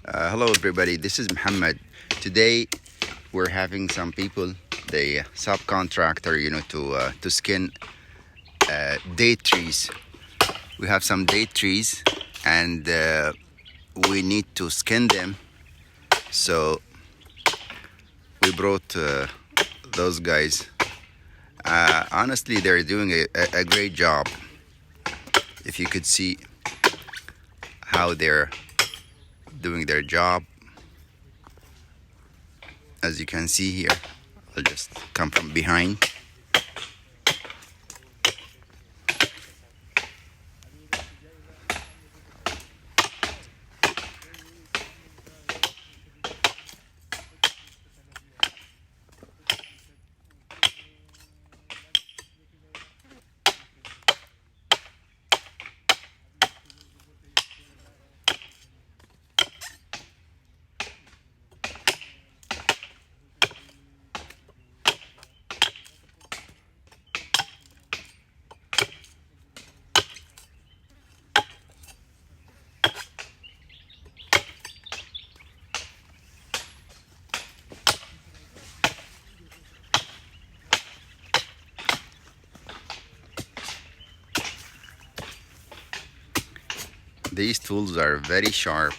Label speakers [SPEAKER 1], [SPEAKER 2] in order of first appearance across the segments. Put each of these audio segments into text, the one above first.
[SPEAKER 1] Hello everybody, this is Mohammed. Today we're having some people, the subcontractor, to skin date trees. We have some date trees and we need to skin them. So we brought those guys. Honestly, they're doing a great job. If you could see how they're doing their job, as you can see here, I'll just come from behind. These tools are very sharp,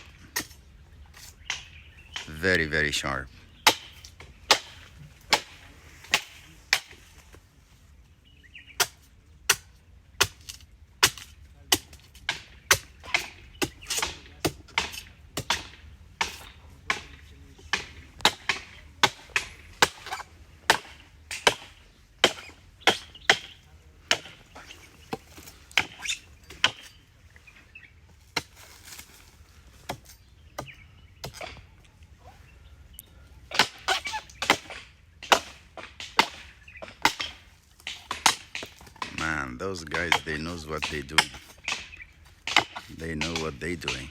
[SPEAKER 1] very sharp. Man, those guys, they knows what they doing. They know what they doing.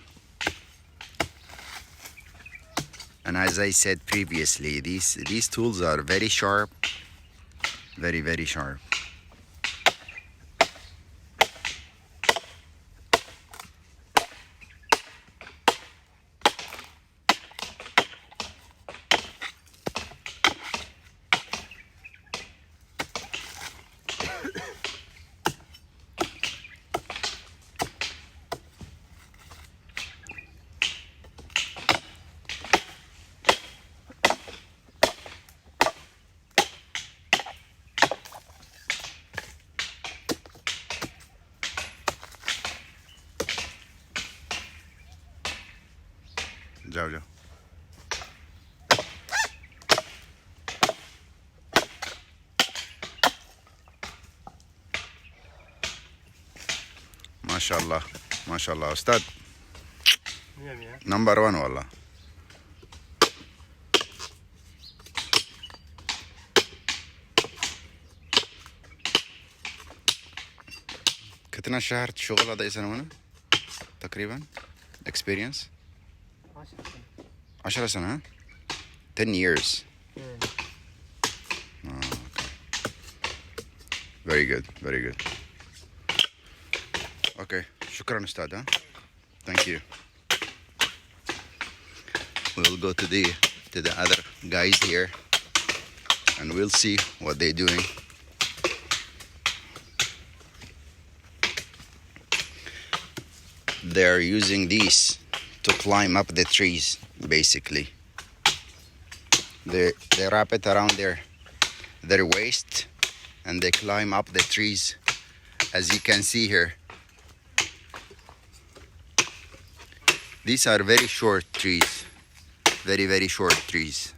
[SPEAKER 1] And as I said previously, these tools are very sharp, very sharp. जाओ जाओ माशाल्लाह माशाल्लाह उस्ताद number 1 والله. كتنا شهر شغل هذا سنة تقريبا experience 10 سنة 10 years. Oh, okay. Very good. Okay, شكرا أستاذ. Thank you. We'll go to the other guys here and we'll see what they're doing. They're using these to climb up the trees, basically. They wrap it around their waist and they climb up the trees, as you can see here. These are very short trees, very short trees,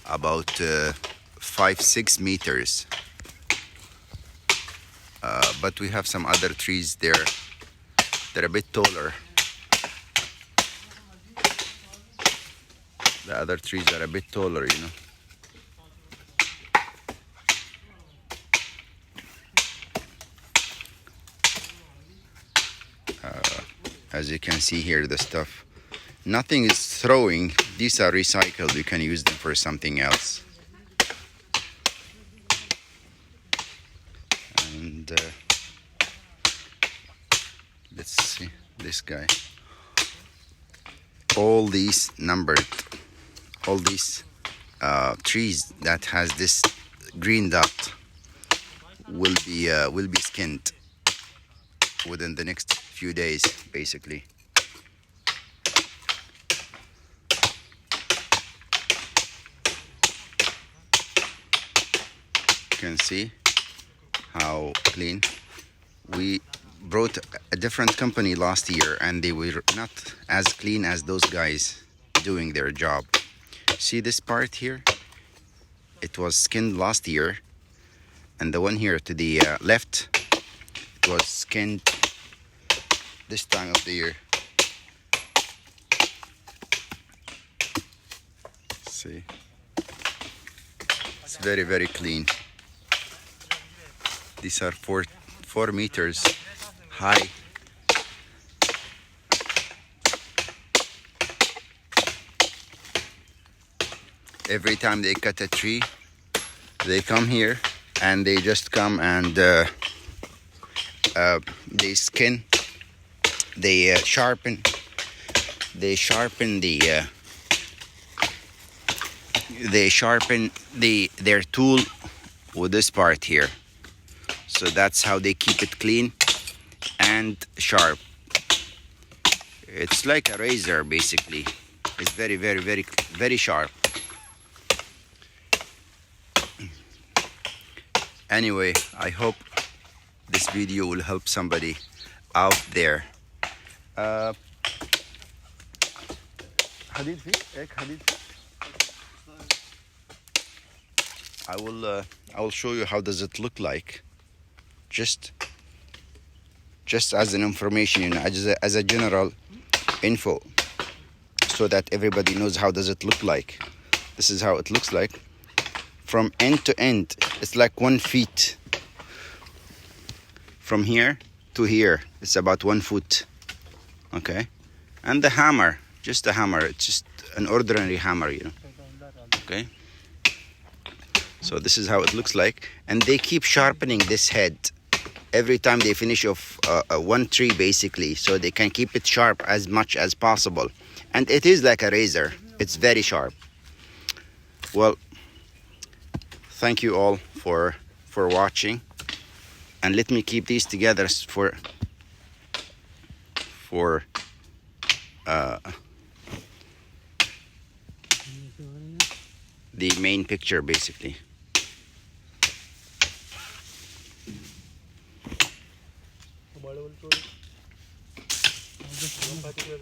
[SPEAKER 1] about 5-6 meters. But we have some other trees there. They're a bit taller. The other trees are a bit taller, you know. As you can see here, the stuff, nothing is throwing. These are recycled. You can use them for something else. And let's see this guy. all these numbered, all these trees that has this green dot will be skinned within the next few days, basically. You can see how clean. We brought a different company last year and they were not as clean as those guys doing their job. See this part here? It was skinned last year, and the one here to the left, it was skinned this time of the year. See, it's very, very clean. These are 4 meters high. Every time they cut a tree, they come here and they just come and they skin, they sharpen their tool with this part here. So that's how they keep it clean and sharp. It's like a razor, basically. It's very, very, very, very sharp. Anyway, I hope this video will help somebody out there. I will show you how does it look like. Just as an information, you know, as a general info, so that everybody knows how does it look like. This is how it looks like. From end to end, it's like 1 foot. From here to here, it's about 1 foot. Okay, and the hammer, just a hammer. It's just an ordinary hammer, you know. Okay. So this is how it looks like, and they keep sharpening this head every time they finish off one tree, basically, so they can keep it sharp as much as possible. And it is like a razor. It's very sharp. Well, thank you all for watching, and let me keep these together for the main picture, basically.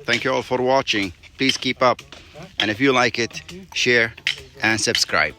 [SPEAKER 1] Thank you all for watching. Please keep up, and if you like it, share and subscribe.